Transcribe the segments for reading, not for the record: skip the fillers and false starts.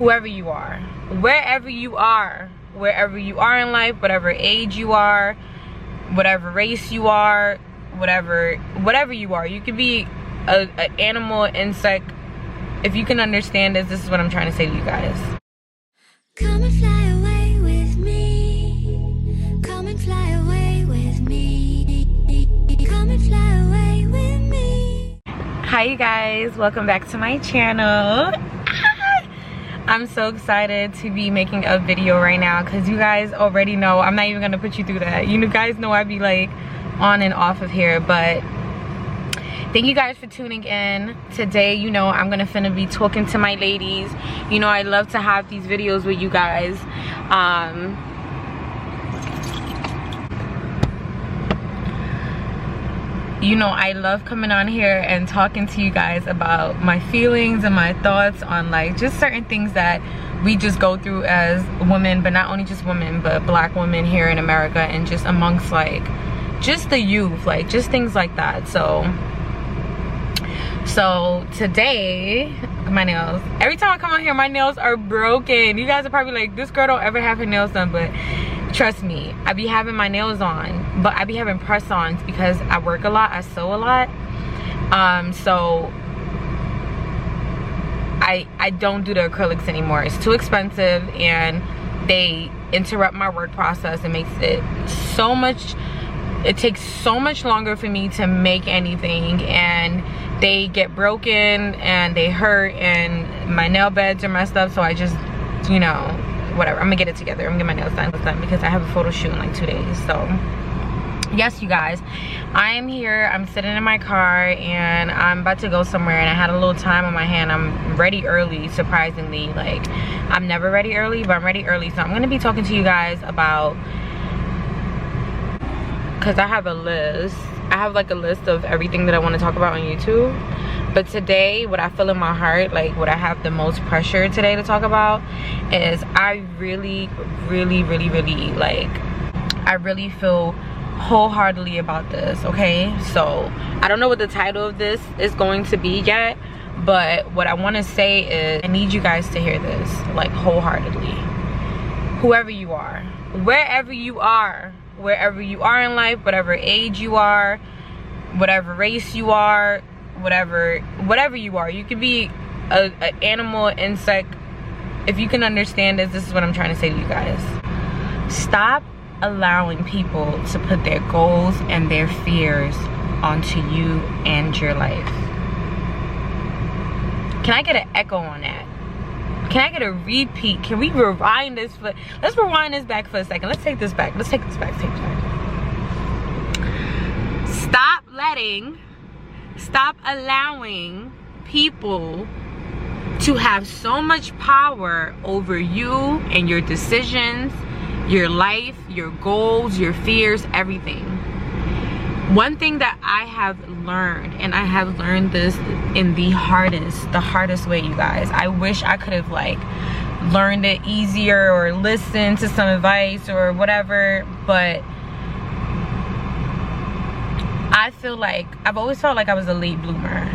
whoever you are, wherever you are in life, whatever age you are, whatever race you are, whatever you are. You could be an animal, insect. If you can understand this is what I'm trying to say to you guys. Come and fly away with me. Come and fly away with me. Come and fly away with me. Hi you guys, welcome back to my channel. I'm so excited to be making a video right now because you guys already know. I'm not even gonna put you through that. You guys know I be like on and off of here, but thank you guys for tuning in. Today, I'm gonna finna be talking to my ladies. I love to have these videos with you guys. I love coming on here and talking to you guys about my feelings and my thoughts on like just certain things that we just go through as women, but not only just women, but black women here in America and just amongst like just the youth, like just things like that. So today, my nails, every time I come on here my nails are broken. You guys are probably like, this girl don't ever have her nails done, but trust me, I be having my nails on, but I be having press-ons because I work a lot, I sew a lot. So I don't do the acrylics anymore. It's too expensive and they interrupt my work process. It makes it so much, it takes so much longer for me to make anything, and they get broken and they hurt and my nail beds are messed up. So I just, whatever, I'm gonna get it together. I'm gonna get my nails done because I have a photo shoot in like 2 days. So yes, you guys, I am here. I'm sitting in my car and I'm about to go somewhere, and I had a little time on my hand. I'm ready early, surprisingly. Like, I'm never ready early, but I'm ready early. So I'm gonna be talking to you guys about, because I have a list. I have like a list of everything that I want to talk about on YouTube. But today, what I feel in my heart, like what I have the most pressure today to talk about is I really feel wholeheartedly about this, okay? So I don't know what the title of this is going to be yet, but what I want to say is I need you guys to hear this like wholeheartedly. Whoever you are, wherever you are in life, whatever age you are, whatever race you are, whatever you are. You could be an animal, insect. If you can understand this is what I'm trying to say to you guys. Stop allowing people to put their goals and their fears onto you and your life. Can I get an echo on that? Can I get a repeat? Can we rewind this? Let's rewind this back for a second. Let's take this back. Let's take this back. Stop allowing people to have so much power over you and your decisions, your life, your goals, your fears, everything. One thing that I have learned, and I have learned this in the hardest way, you guys. I wish I could have like learned it easier or listened to some advice or whatever, but I feel like I've always felt like I was a late bloomer,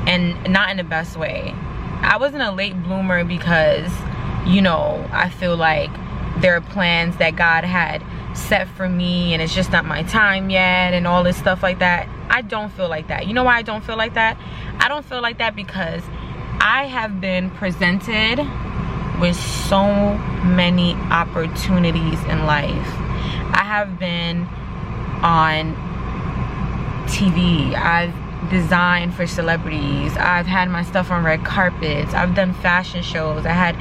and not in the best way. I wasn't a late bloomer because, I feel like there are plans that God had set for me and it's just not my time yet and all this stuff like that. I don't feel like that. You know why I don't feel like that? I don't feel like that because I have been presented with so many opportunities in life. I have been on TV. I've designed for celebrities. I've had my stuff on red carpets. I've done fashion shows. I had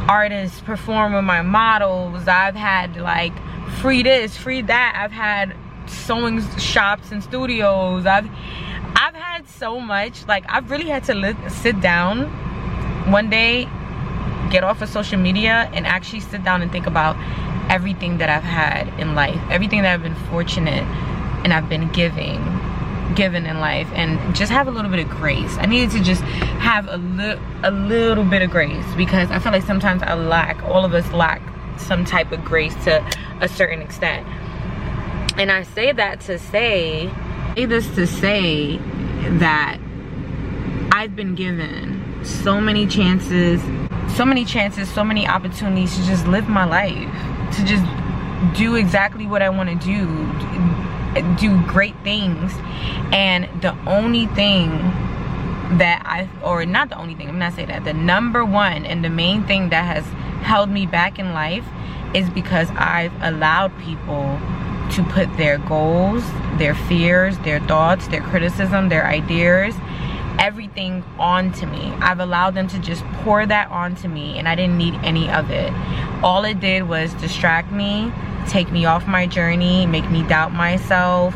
artists perform with my models. I've had like free this, free that. I've had sewing shops and studios. I've had so much. Like, I've really had to sit down one day, get off of social media, and actually sit down and think about everything that I've had in life, everything that I've been fortunate and I've been given in life, and just have a little bit of grace. I needed to just have a little bit of grace, because I feel like sometimes all of us lack some type of grace to a certain extent. And I say that to say that I've been given so many chances, so many chances, so many opportunities to just live my life, to just do exactly what I want to do great things. And the only thing that not the only thing, I'm not saying that, the number one and the main thing that has held me back in life is because I've allowed people to put their goals, their fears, their thoughts, their criticism, their ideas, everything onto me. I've allowed them to just pour that onto me, and I didn't need any of it. All it did was distract me, take me off my journey, make me doubt myself,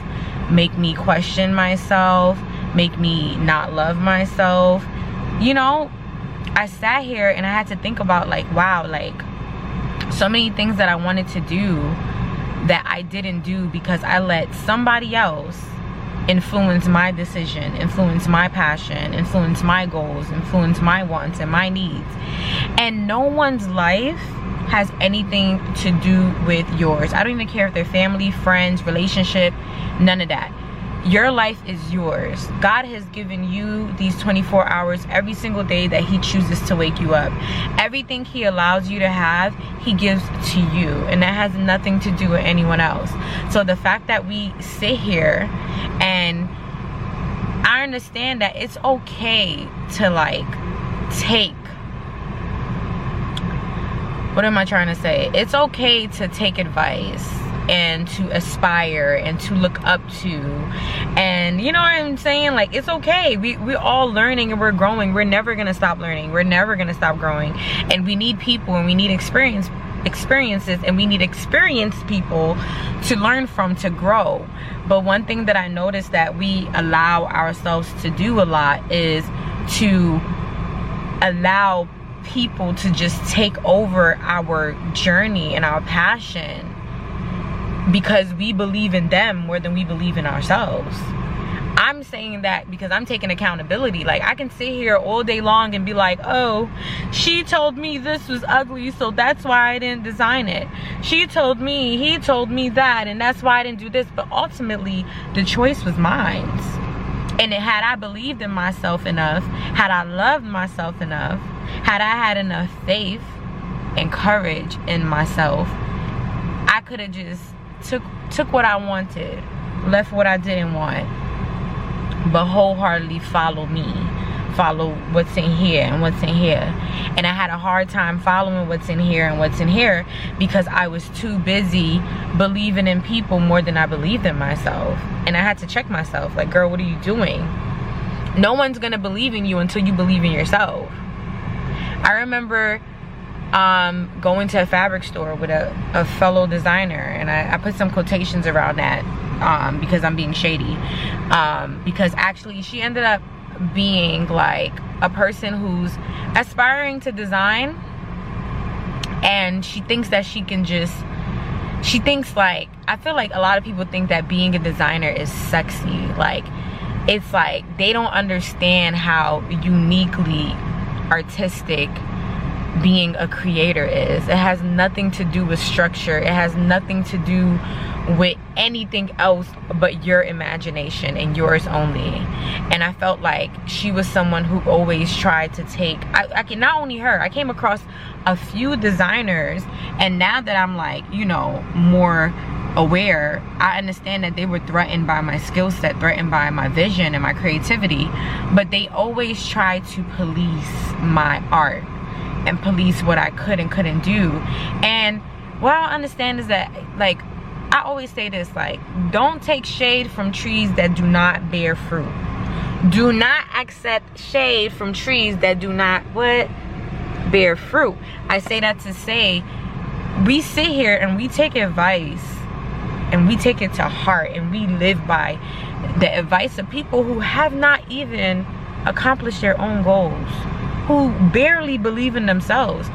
make me question myself, make me not love myself. You know, I sat here and I had to think about, like, wow, like, so many things that I wanted to do that I didn't do because I let somebody else influence my decision, influence my passion, influence my goals, influence my wants and my needs. And no one's life has anything to do with yours. I don't even care if they're family, friends, relationship, none of that. Your life is yours. God has given you these 24 hours every single day that he chooses to wake you up. Everything he allows you to have, he gives to you, and that has nothing to do with anyone else. So the fact that we sit here, and I understand that it's okay to, like, take, what am I trying to say? It's okay to take advice and to aspire and to look up to, and you know what I'm saying, like, it's okay. We're all learning and we're growing. We're never gonna stop learning, we're never gonna stop growing, and we need people, and we need experiences, and we need experienced people to learn from, to grow. But one thing that I noticed that we allow ourselves to do a lot is to allow people to just take over our journey and our passion, because we believe in them more than we believe in ourselves. I'm saying that because I'm taking accountability. Like, I can sit here all day long and be like, oh, she told me this was ugly, so that's why I didn't design it. She told me, he told me that, and that's why I didn't do this. But ultimately, the choice was mine. And had I believed in myself enough, had I loved myself enough, had I had enough faith and courage in myself, I could have just took what I wanted, left what I didn't want, but wholeheartedly follow me, follow what's in here and what's in here. And I had a hard time following what's in here and what's in here because I was too busy believing in people more than I believed in myself. And I had to check myself, like, girl, what are you doing? No one's gonna believe in you until you believe in yourself. I remember going to a fabric store with a fellow designer, and I put some quotations around that because I'm being shady, because actually she ended up being like a person who's aspiring to design, and she thinks that she can just, she thinks, like, I feel like a lot of people think that being a designer is sexy. Like, it's like they don't understand how uniquely artistic being a creator is. It has nothing to do with structure. It has nothing to do with anything else but your imagination and yours only. And I felt like she was someone who always tried to take, I can, not only her, I came across a few designers, and now that I'm, like, you know, more aware, I understand that they were threatened by my skill set, threatened by my vision and my creativity, but they always tried to police my art and police what I could and couldn't do. And what I understand is that, like, I always say this, like, don't take shade from trees that do not bear fruit. Do not accept shade from trees that do not, what? Bear fruit. I say that to say, we sit here and we take advice and we take it to heart, and we live by the advice of people who have not even accomplished their own goals, who barely believe in themselves,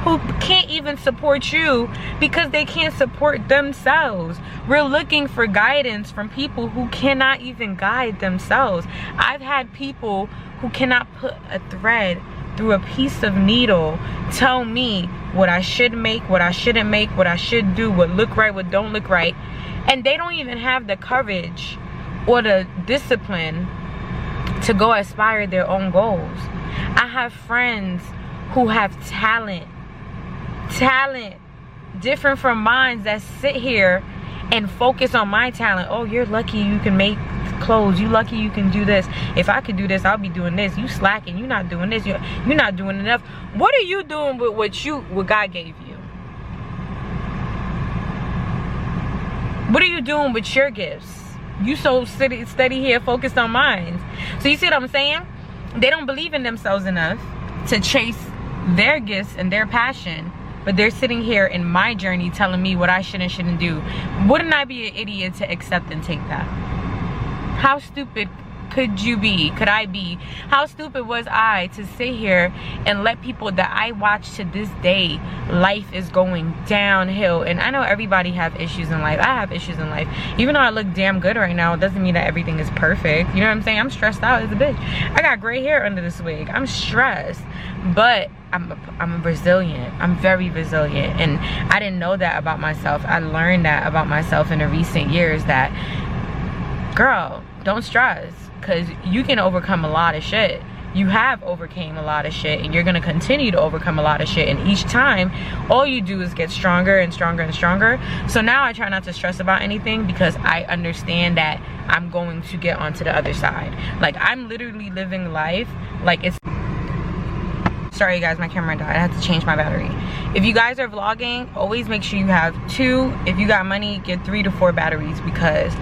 who can't even support you because they can't support themselves. We're looking for guidance from people who cannot even guide themselves. I've had people who cannot put a thread through a piece of needle tell me what I should make, what I shouldn't make, what I should do, what look right, what don't look right, and they don't even have the courage or the discipline to go aspire their own goals. I have friends who have talent different from mine, that sit here and focus on my talent. Oh, you're lucky you can make clothes, you lucky you can do this. If I could do this, I'll be doing this. You slacking, you're not doing this, you're not doing enough. What are you doing with what God gave you? What are you doing with your gifts? You so steady here focused on mine. So you see what I'm saying? They don't believe in themselves enough to chase their gifts and their passion, but they're sitting here in my journey telling me what I should and shouldn't do. Wouldn't I be an idiot to accept and take that? How stupid could you be? Could I be? How stupid was I to sit here and let people that I watch to this day, life is going downhill. And I know everybody have issues in life. I have issues in life. Even though I look damn good right now, it doesn't mean that everything is perfect. You know what I'm saying? I'm stressed out as a bitch. I got gray hair under this wig. I'm stressed. But I'm resilient. I'm very resilient. And I didn't know that about myself. I learned that about myself in the recent years, that, girl, don't stress, because you can overcome a lot of shit. You have overcame a lot of shit, and you're gonna continue to overcome a lot of shit, and each time all you do is get stronger and stronger and stronger. So now I try not to stress about anything, because I understand that I'm going to get onto the other side. Like, I'm literally living life like it's... Sorry guys, my camera died. I had to change my battery. If you guys are vlogging, always make sure you have 2. If you got money, get 3 to 4 batteries, because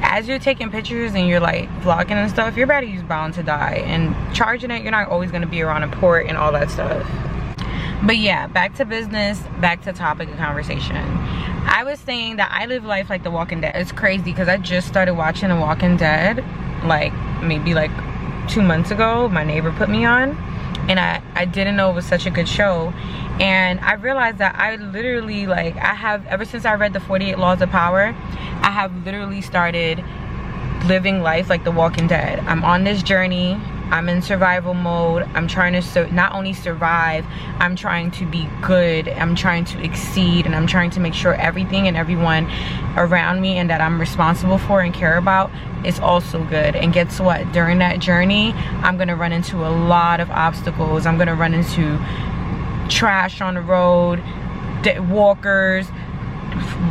as you're taking pictures and you're like vlogging and stuff, your battery's bound to die. And charging it, you're not always gonna be around a port and all that stuff. But yeah, back to business, back to topic of conversation. I was saying that I live life like The Walking Dead. It's crazy because I just started watching The Walking Dead, like maybe like 2 months ago. My neighbor put me on, and I didn't know it was such a good show. And I realized that I literally, like, I have, ever since I read the 48 Laws of Power, I have literally started living life like The Walking Dead. I'm on this journey. I'm in survival mode. I'm trying to not only survive, I'm trying to be good. I'm trying to exceed, and I'm trying to make sure everything and everyone around me and that I'm responsible for and care about is also good. And guess what? During that journey, I'm gonna run into a lot of obstacles. I'm gonna run into trash on the road, walkers,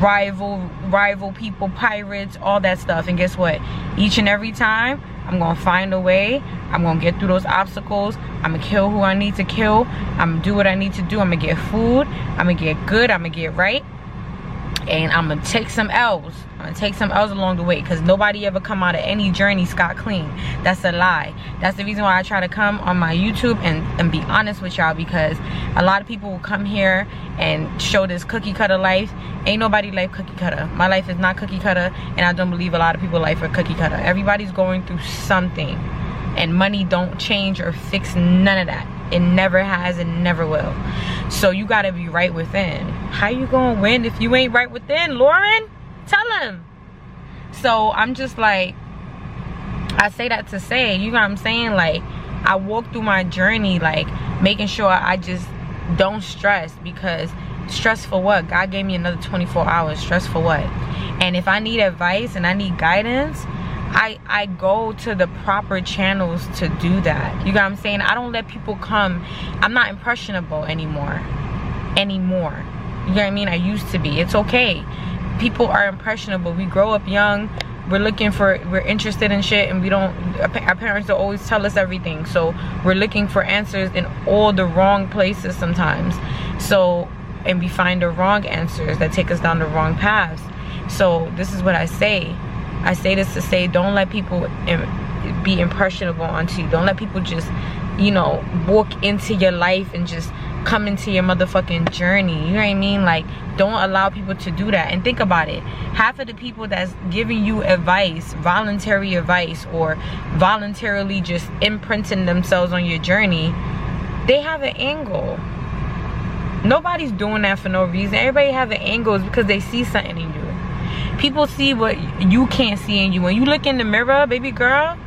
rival people, pirates, all that stuff. And guess what? Each and every time, I'm gonna find a way. I'm gonna get through those obstacles. I'm gonna kill who I need to kill. I'm gonna do what I need to do. I'm gonna get food. I'm gonna get good. I'm gonna get right. And I'm gonna take some L's. I'm gonna take some L's along the way, because nobody ever come out of any journey scot clean. That's a lie. That's the reason why I try to come on my YouTube and be honest with y'all, because a lot of people will come here and show this cookie cutter life. Ain't nobody life cookie cutter. My life is not cookie cutter, and I don't believe a lot of people's life are cookie cutter. Everybody's going through something, and money don't change or fix none of that. It never has and never will. So you gotta be right within. How you gonna win if you ain't right within, Lauren? Tell him. So I'm just like, I say that to say, you know what I'm saying? Like, I walk through my journey, like, making sure I just don't stress, because stress for what? God gave me another 24 hours. Stress for what? And if I need advice and I need guidance, I go to the proper channels to do that. You know what I'm saying? I don't let people come. I'm not impressionable anymore. You know what I mean? I used to be. It's okay. People are impressionable. We grow up young. We're interested in shit, and our parents don't always tell us everything. So we're looking for answers in all the wrong places sometimes. So, and we find the wrong answers that take us down the wrong paths. So this is what I say. I say this to say, don't let people be impressionable onto you. Don't let people just, you know, walk into your life and just come into your motherfucking journey. You know what I mean? Like, don't allow people to do that. And think about it. Half of the people that's giving you advice, voluntary advice, or voluntarily just imprinting themselves on your journey, they have an angle. Nobody's doing that for no reason. Everybody have an angle because they see something in you. People see what you can't see in you. When you look in the mirror, baby girl,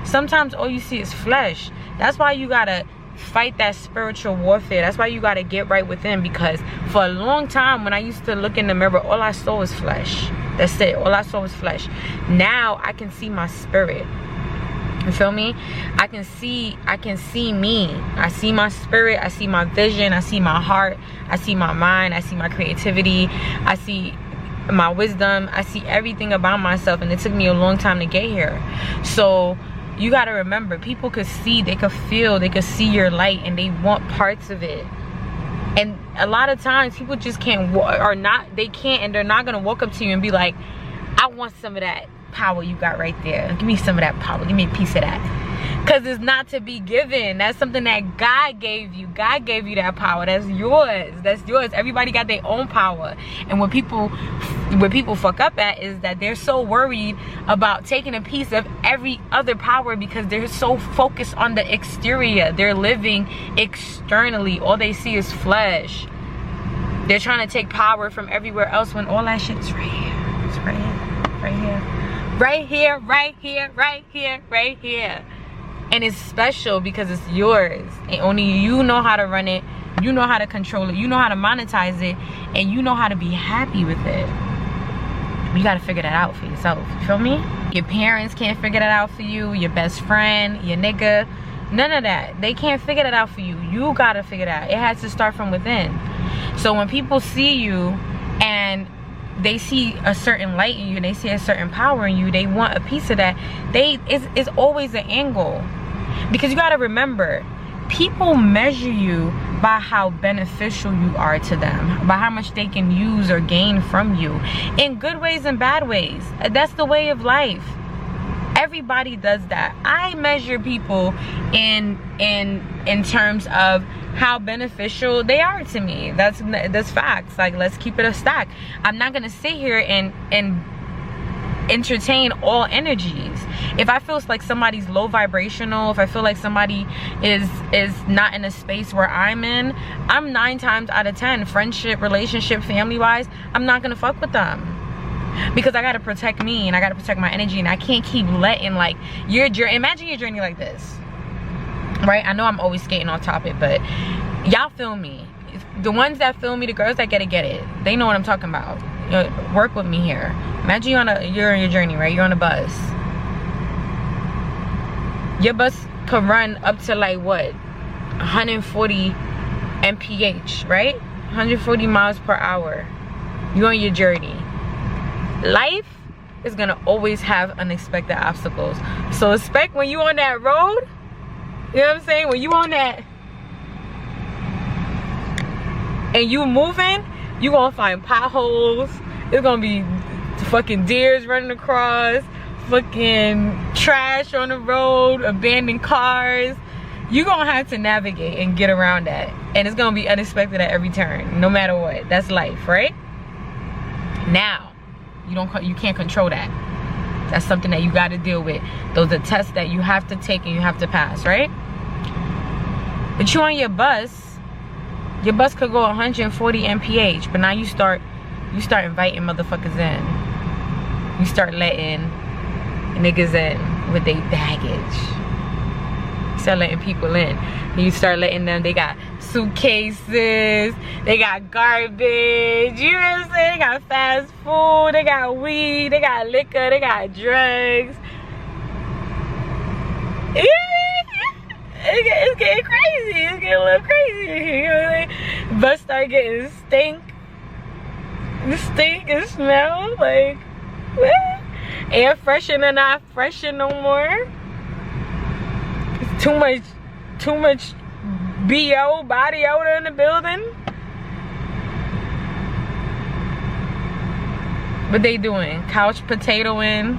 sometimes all you see is flesh. That's why you gotta fight that spiritual warfare. That's why you gotta get right within, because for a long time when I used to look in the mirror, all I saw was flesh. That's it. All I saw was flesh. Now I can see my spirit. You feel me? I can see me. I see my spirit, I see my vision, I see my heart, I see my mind, I see my creativity, I see my wisdom, I see everything about myself, and it took me a long time to get here. So you got to remember, people could see, they could feel, they could see your light, and they want parts of it. And a lot of times people just can't, they can't, and they're not gonna walk up to you and be like, I want some of that power you got right there. Give me some of that power. Give me a piece of that. Because it's not to be given. That's something that God gave you. God gave you that power. That's yours. That's yours. Everybody got their own power. And what people fuck up at is that they're so worried about taking a piece of every other power because they're so focused on the exterior. They're living externally. All they see is flesh. They're trying to take power from everywhere else when all that shit is right here. It's right here. Right here. Right here, right here, right here, right here. And it's special because it's yours. And only you know how to run it. You know how to control it. You know how to monetize it. And you know how to be happy with it. You gotta figure that out for yourself. You feel me? Your parents can't figure that out for you. Your best friend, your nigga. None of that. They can't figure that out for you. You gotta figure that out. It has to start from within. So when people see you and they see a certain light in you, they see a certain power in you, they want a piece of that. It's always an angle. Because you got to remember, people measure you by how beneficial you are to them, by how much they can use or gain from you, in good ways and bad ways. That's the way of life. Everybody does that. I measure people in terms of how beneficial they are to me. That's facts. Like, let's keep it a stack. I'm not gonna sit here and entertain all energies. If I feel like somebody's low vibrational, if I feel like somebody is not in a space where I'm in, I'm 9 times out of 10, friendship, relationship, family wise, I'm not gonna fuck with them. Because I gotta protect me and I gotta protect my energy, and I can't keep letting like your journey. Imagine your journey like this, right? I know I'm always skating off topic, but y'all feel me. The ones that feel me, the girls that get it, they know what I'm talking about. You know, work with me here. Imagine you're on your journey, right? You're on a bus. Your bus could run up to like what, 140 mph, right? 140 miles per hour. You're on your journey. Life is gonna always have unexpected obstacles. So expect when you on that road, you know what I'm saying? When you on that and you moving, you gonna find potholes. It's gonna be fucking deers running across, fucking trash on the road, abandoned cars. You gonna have to navigate and get around that. And it's gonna be unexpected at every turn, no matter what. That's life, right? Now, you can't control that. That's something that you got to deal with. Those are tests that you have to take and you have to pass, right? But you on your bus could go 140 mph, but now you start inviting motherfuckers in. You start letting niggas in with their baggage. You start letting people in. And you start letting them, they got suitcases, they got garbage, you know what I'm saying? They got fast food, they got weed, they got liquor, they got drugs. It's getting crazy. It's getting a little crazy. You know what I mean? Bus start getting stink and smell like air freshener not freshen no more. It's too much BO, body odor in the building. What they doing? Couch potatoing,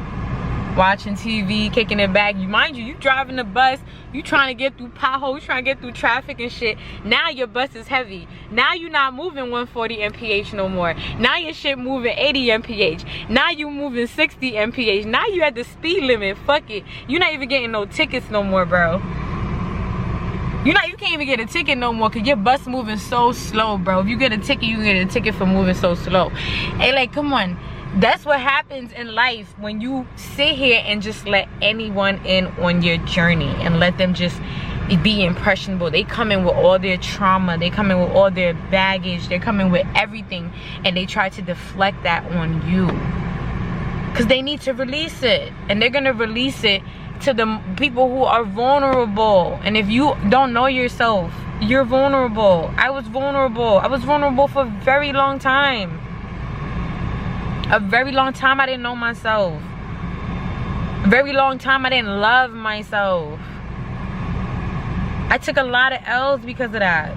watching TV, kicking it back. Mind you, you driving the bus, you trying to get through potholes, trying to get through traffic and shit. Now your bus is heavy. Now you not moving 140 mph no more. Now your shit moving 80 mph. Now you moving 60 mph. Now you at the speed limit. Fuck it. You're not even getting no tickets no more, bro. You can't even get a ticket no more because your bus moving so slow, bro. If you get a ticket, you get a ticket for moving so slow. Hey, like, come on. That's what happens in life when you sit here and just let anyone in on your journey and let them just be impressionable. They come in with all their trauma. They come in with all their baggage. They're coming with everything, and they try to deflect that on you because they need to release it, and they're gonna release it to the people who are vulnerable. And if you don't know yourself, you're vulnerable. I was vulnerable. I was vulnerable for a very long time. A very long time I didn't know myself. A very long time I didn't love myself. I took a lot of L's because of that.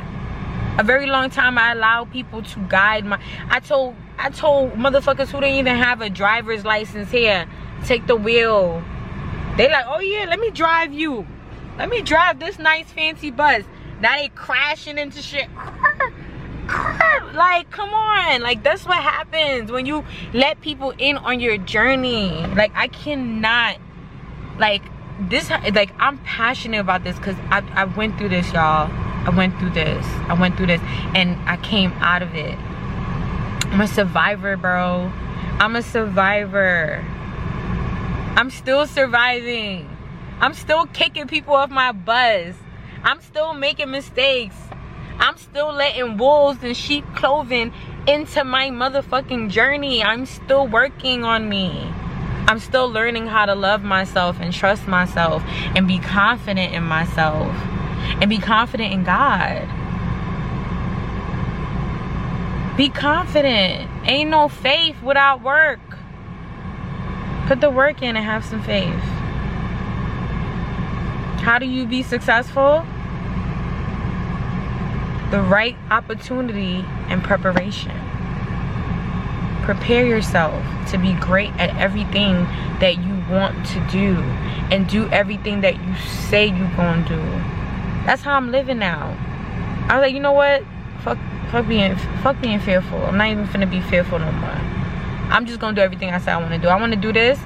A very long time I allowed people to guide my... I told motherfuckers who didn't even have a driver's license here, take the wheel. They like, oh yeah, let me drive you. Let me drive this nice fancy bus. Now they crashing into shit. Like, come on. Like, that's what happens when you let people in on your journey. Like, I cannot, like, this, like, I'm passionate about this because I went through this, y'all. I went through this and I came out of it. I'm a survivor, bro. I'm a survivor. I'm still surviving. I'm still kicking people off my bus. I'm still making mistakes. I'm still letting wolves in sheep clothing into my motherfucking journey. I'm still working on me. I'm still learning how to love myself and trust myself and be confident in myself and be confident in God. Be confident. Ain't no faith without work. Put the work in and have some faith. How do you be successful? The right opportunity and preparation. Prepare yourself to be great at everything that you want to do and do everything that you say you're gonna do. That's how I'm living now. I was like, you know what? Fuck being fearful. I'm not even finna be fearful no more. I'm just gonna do everything I say I wanna do. I wanna do this.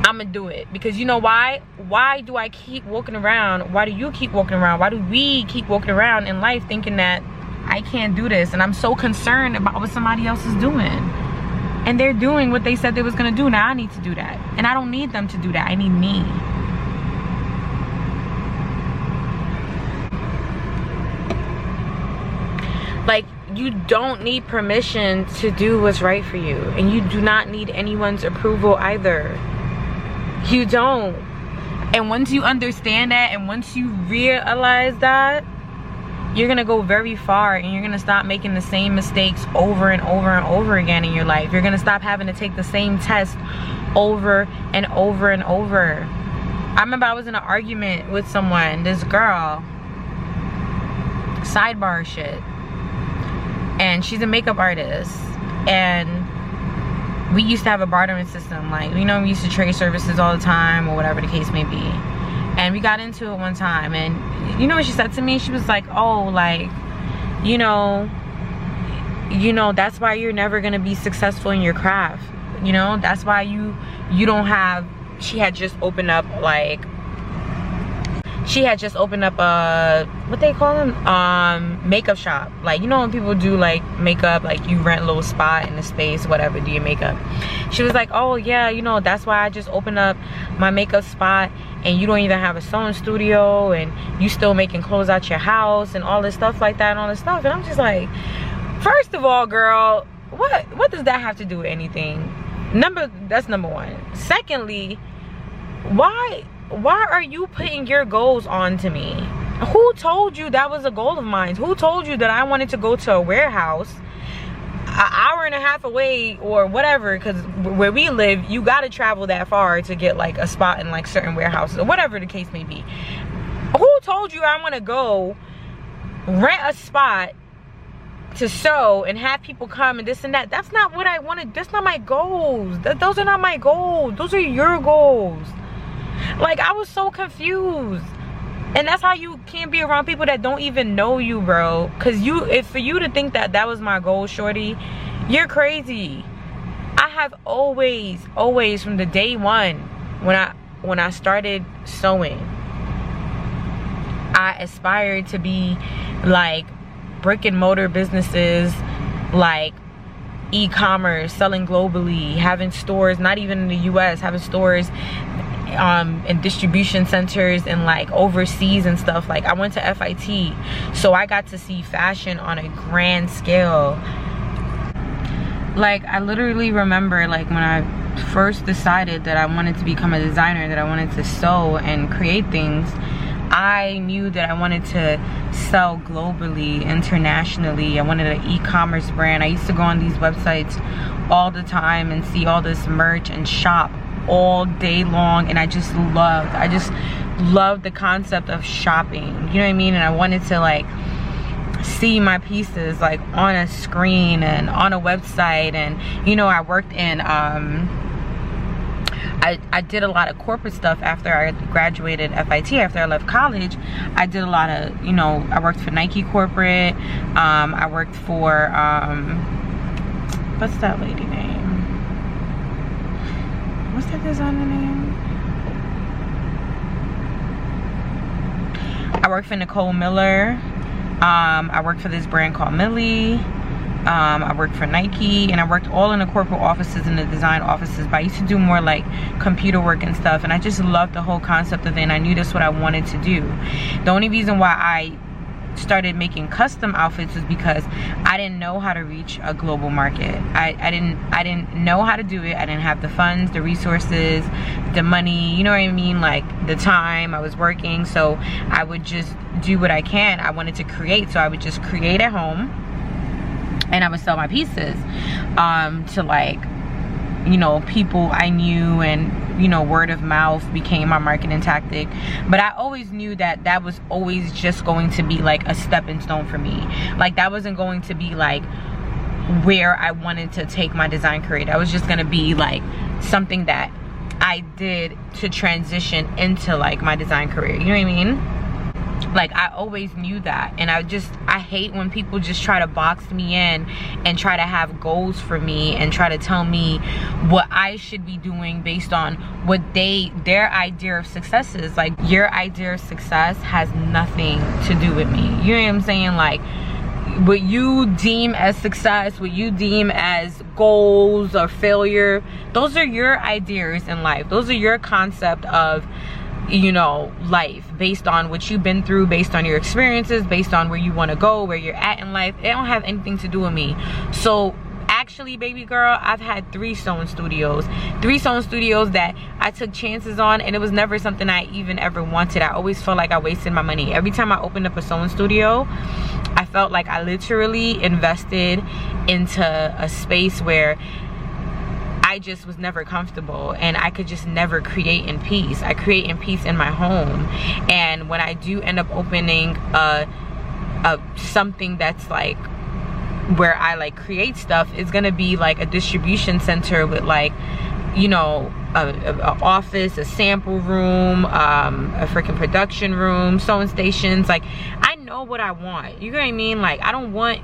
I'm gonna do it. Because you know why? Why do I keep walking around? Why do you keep walking around? Why do we keep walking around in life thinking that I can't do this? And I'm so concerned about what somebody else is doing. And they're doing what they said they was gonna do. Now I need to do that. And I don't need them to do that. I need me. Like, you don't need permission to do what's right for you. And you do not need anyone's approval either. You don't. And once you understand that, and once you realize that, you're gonna go very far, and you're gonna stop making the same mistakes over and over and over again in your life. You're gonna stop having to take the same test over and over and over. I remember I was in an argument with someone, this girl, sidebar shit, and she's a makeup artist, and we used to have a bartering system. Like, you know, we used to trade services all the time, or whatever the case may be. And we got into it one time, and you know what she said to me? She was like, oh, like, you know, that's why you're never gonna be successful in your craft. You know, that's why you don't have... She had just opened up, like, a, what they call them, makeup shop. Like, you know when people do like makeup, like you rent a little spot in the space, whatever, do your makeup. She was like, oh yeah, you know, that's why I just opened up my makeup spot, and you don't even have a sewing studio, and you still making clothes out your house and all this stuff like that and all this stuff. And I'm just like, first of all, girl, what does that have to do with anything? That's number one. Secondly, why are you putting your goals onto me? Who told you that was a goal of mine? Who told you that I wanted to go to a warehouse an hour and a half away or whatever? Because where we live, you gotta travel that far to get like a spot in like certain warehouses or whatever the case may be. Who told you I want to go rent a spot to sew and have people come and this and that? That's not what I wanted. That's not my goals. Those are not my goals. Those are your goals. Like, I was so confused. And that's how you can't be around people that don't even know you, bro. Because for you to think that that was my goal, shorty, you're crazy. I have always from the day one when I started sewing, I aspired to be like brick and mortar businesses, like e-commerce, selling globally, having stores, not even in the US, having stores and distribution centers and like overseas and stuff. Like, I went to FIT, so I got to see fashion on a grand scale. Like, I literally remember, like, when I first decided that I wanted to become a designer, that I wanted to sew and create things, I knew that I wanted to sell globally, internationally. I wanted an e-commerce brand. I used to go on these websites all the time and see all this merch and shop all day long, and I just loved the concept of shopping, you know what I mean? And I wanted to like see my pieces like on a screen and on a website. And you know, I worked in I did a lot of corporate stuff after I graduated FIT. After I left college, I did a lot of, you know, I worked for Nike corporate. I worked for what's that lady name? What's that designer name? I worked for Nicole Miller. I worked for this brand called Millie. I worked for Nike, and I worked all in the corporate offices and the design offices, but I used to do more like computer work and stuff, and I just loved the whole concept of it, and I knew that's what I wanted to do. The only reason why I started making custom outfits was because I didn't know how to reach a global market. I didn't know how to do it. I didn't have the funds, the resources, the money, you know what I mean, like the time. I was working, so I would just do what I can. I wanted to create, so I would just create at home, and I would sell my pieces to like, you know, people I knew, and you know, word of mouth became my marketing tactic. But I always knew that that was always just going to be like a stepping stone for me. Like that wasn't going to be like where I wanted to take my design career. That was just gonna be like something that I did to transition into like my design career, you know what I mean? Like I always knew that, and I hate when people just try to box me in and try to have goals for me and try to tell me what I should be doing based on what their idea of success is. Like your idea of success has nothing to do with me, you know what I'm saying? Like what you deem as success, what you deem as goals or failure, those are your ideas in life. Those are your concept of, you know, life, based on what you've been through, based on your experiences, based on where you want to go, where you're at in life. It don't have anything to do with me. So actually, baby girl, I've had 3 sewing studios that I took chances on, and it was never something I even ever wanted. I always felt like I wasted my money. Every time I opened up a sewing studio, I felt like I literally invested into a space where I just was never comfortable, and I could just never create in peace. I create in peace in my home. And when I do end up opening something that's like where I like create stuff, it's gonna be like a distribution center with like, you know, a office, a sample room, a freaking production room, sewing stations. Like I know what I want, you know what I mean? Like I don't want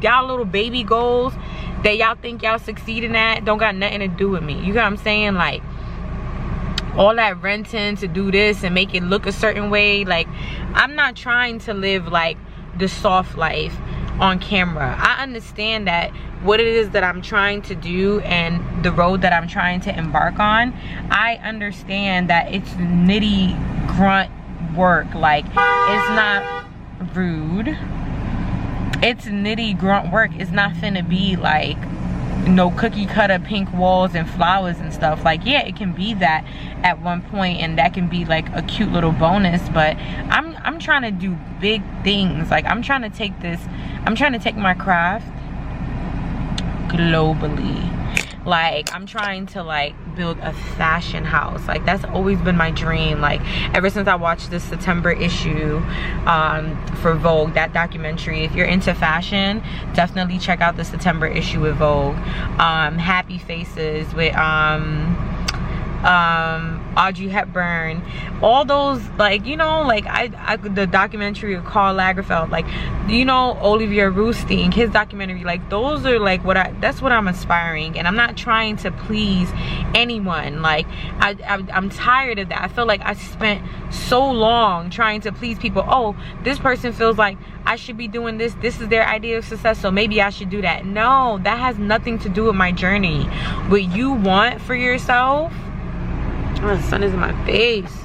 y'all little baby goals that y'all think y'all succeeding at. Don't got nothing to do with me, you know what I'm saying? Like all that renting to do this and make it look a certain way, like I'm not trying to live like the soft life on camera. I understand that what it is that I'm trying to do and the road that I'm trying to embark on, I understand that it's nitty grunt work. Like it's not rude, it's nitty grunt work. It's not finna be like no cookie cutter pink walls and flowers and stuff. Like yeah, it can be that at one point, and that can be like a cute little bonus, but I'm trying to do big things. Like I'm trying to take my craft globally. Like I'm trying to like build a fashion house. Like that's always been my dream. Like ever since I watched this September issue for Vogue, that documentary. If you're into fashion, definitely check out the September issue with Vogue. Happy Faces with Audrey Hepburn, all those, like, you know, like the documentary of Karl Lagerfeld, like, you know, Olivier Rousteing, his documentary, like those are like that's what I'm aspiring. And I'm not trying to please anyone. Like I'm tired of that. I feel like I spent so long trying to please people. Oh, this person feels like I should be doing this is their idea of success, so maybe I should do that. No, that has nothing to do with my journey. What you want for yourself, oh, the sun is in my face.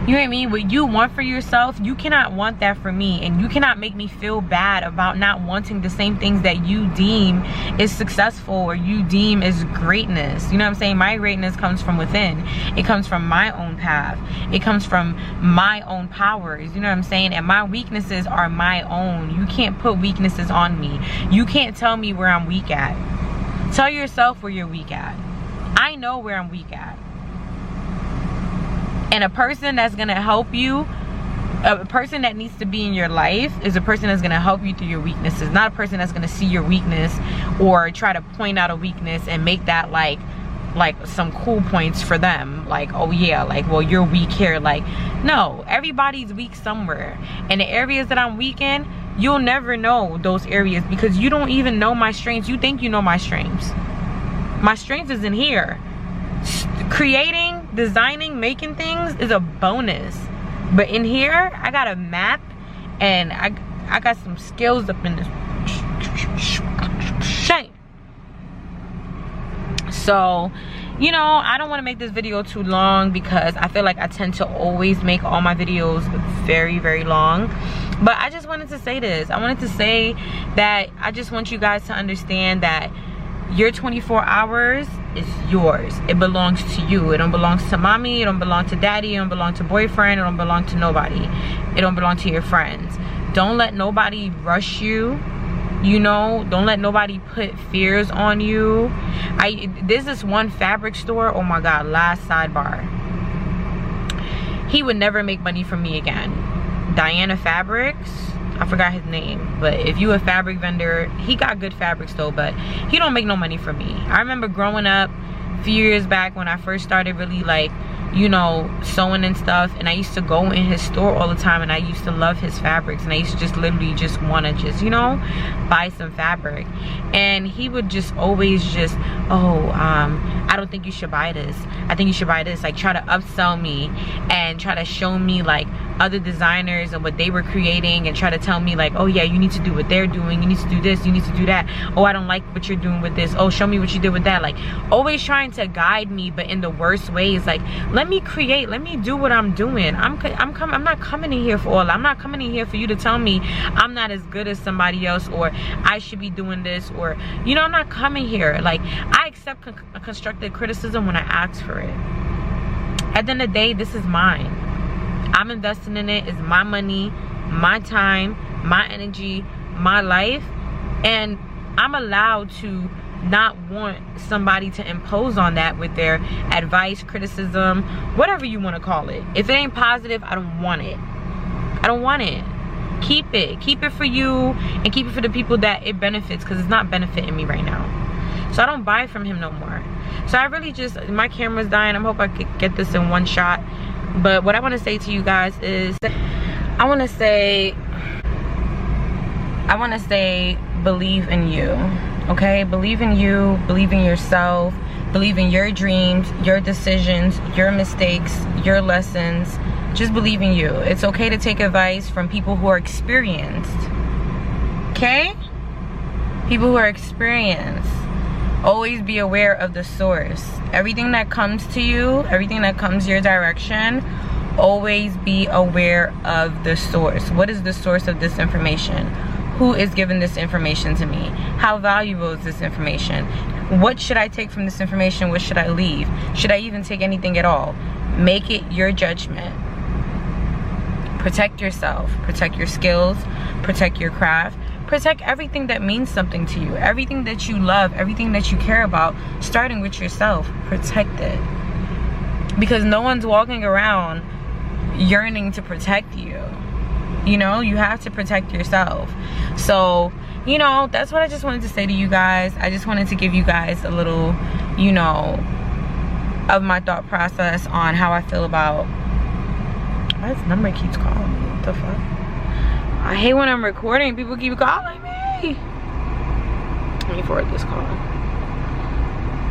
You know what I mean? What you want for yourself, you cannot want that for me, and you cannot make me feel bad about not wanting the same things that you deem is successful or you deem is greatness. You know what I'm saying? My greatness comes from within. It comes from my own path. It comes from my own powers. You know what I'm saying? And my weaknesses are my own. You can't put weaknesses on me. You can't tell me where I'm weak at. Tell yourself where you're weak at. I know where I'm weak at. And a person that's gonna help you, a person that needs to be in your life is a person that's gonna help you through your weaknesses, not a person that's gonna see your weakness or try to point out a weakness and make that like some cool points for them. Like, oh yeah, like, well, you're weak here. Like, no, everybody's weak somewhere. And the areas that I'm weak in, you'll never know those areas because you don't even know my strengths. You think you know my strengths. My strength is in here. Creating, designing, making things is a bonus, but in here I got a map and I got some skills up in this shame. So, you know, I don't want to make this video too long because I feel like I tend to always make all my videos very, very long. But I just wanted to say this. I wanted to say that I just want you guys to understand that your 24 hours is yours. It belongs to you. It don't belong to mommy. It don't belong to daddy. It don't belong to boyfriend. It don't belong to nobody. It don't belong to your friends. Don't let nobody rush you. You know, don't let nobody put fears on you. There's this one fabric store. Oh my God, last sidebar. He would never make money from me again. Diana Fabrics. I forgot his name, but if you a fabric vendor, he got good fabrics though, but he don't make no money from me. I remember growing up a few years back when I first started really like, you know, sewing and stuff, and I used to go in his store all the time and I used to love his fabrics, and I used to just literally just want to just, you know, buy some fabric. And he would just always just, oh, I don't think you should buy this. I think you should buy this. Like, try to upsell me and try to show me like other designers and what they were creating, and try to tell me like, oh yeah, you need to do what they're doing, you need to do this, you need to do that. Oh, I don't like what you're doing with this. Oh, show me what you did with that. Like, always trying to guide me, but in the worst ways. Like, let me create, let me do what I'm doing. I'm not coming in here for all. I'm not coming in here for you to tell me I'm not as good as somebody else, or I should be doing this, or, you know, I'm not coming here. Like, I accept constructive criticism when I ask for it. At the end of the day, this is mine. I'm investing in it. It's my money, my time, my energy, my life, and I'm allowed to not want somebody to impose on that with their advice, criticism, whatever you want to call it. If it ain't positive, I don't want it. I don't want it. Keep it for you, and keep it for the people that it benefits, because it's not benefiting me right now. So I don't buy from him no more. So I really just, my camera's dying. I hope I could get this in one shot. But what I want to say to you guys is, I want to say believe in you. Okay, believe in you, believe in yourself, believe in your dreams, your decisions, your mistakes, your lessons. Just believe in you. It's okay to take advice from people who are experienced. Okay? People who are experienced. Always be aware of the source. Everything that comes to you, everything that comes your direction, always be aware of the source. What is the source of this information? Who is giving this information to me? How valuable is this information? What should I take from this information? What should I leave? Should I even take anything at all? Make it your judgment. Protect yourself. Protect your skills. Protect your craft. Protect everything that means something to you. Everything that you love. Everything that you care about. Starting with yourself. Protect it. Because no one's walking around yearning to protect you. You know, you have to protect yourself. So, you know, that's what I just wanted to say to you guys. I just wanted to give you guys a little, you know, of my thought process on how I feel about, why this number keeps calling me? What the fuck? I hate when I'm recording, people keep calling me. Let me forward this call.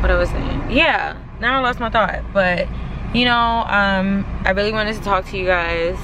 What I was saying. Yeah, now I lost my thought. But, you know, I really wanted to talk to you guys.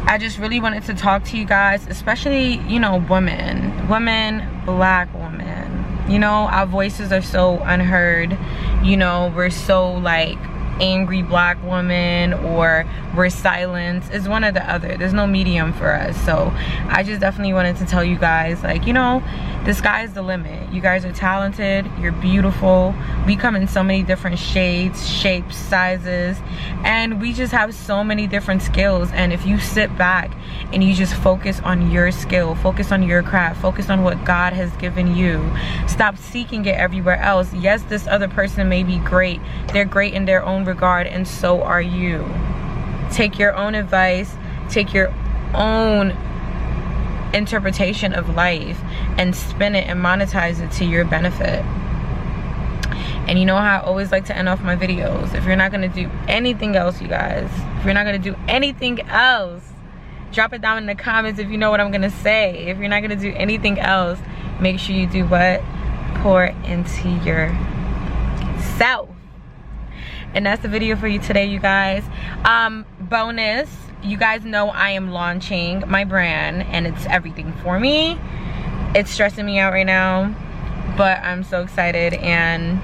I just really wanted to talk to you guys, especially, you know, women, black women. You know, our voices are so unheard. you know, we're so like angry black woman or we're silent. It's one or the other. There's no medium for us. So I just definitely wanted to tell you guys, like, you know, the sky's the limit. You guys are talented, you're beautiful. We come in so many different shades, shapes, sizes, and we just have so many different skills. And if you sit back and you just focus on your skill, focus on your craft, focus on what God has given you, stop seeking it everywhere else. Yes, this other person may be great, they're great in their own regard, and so are you. Take your own advice, take your own interpretation of life and spin it and monetize it to your benefit. And you know how I always like to end off my videos, if you're not gonna do anything else, you guys, if you're not gonna do anything else, drop it down in the comments if you know what I'm gonna say. If you're not gonna do anything else, make sure you do what? Pour into yourself. And that's the video for you today, you guys. Bonus, you guys know I am launching my brand and it's everything for me. It's stressing me out right now, but I'm so excited. And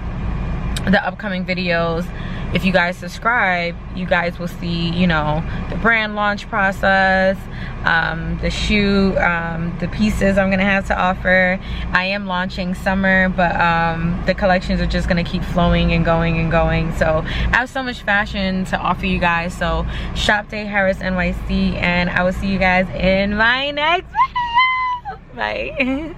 the upcoming videos, if you guys subscribe, you guys will see, you know, the brand launch process, the shoot, the pieces I'm gonna have to offer. I am launching summer, but the collections are just gonna keep flowing and going and going. So I have so much fashion to offer you guys. So shop Dé Haras NYC, and I will see you guys in my next video. Bye.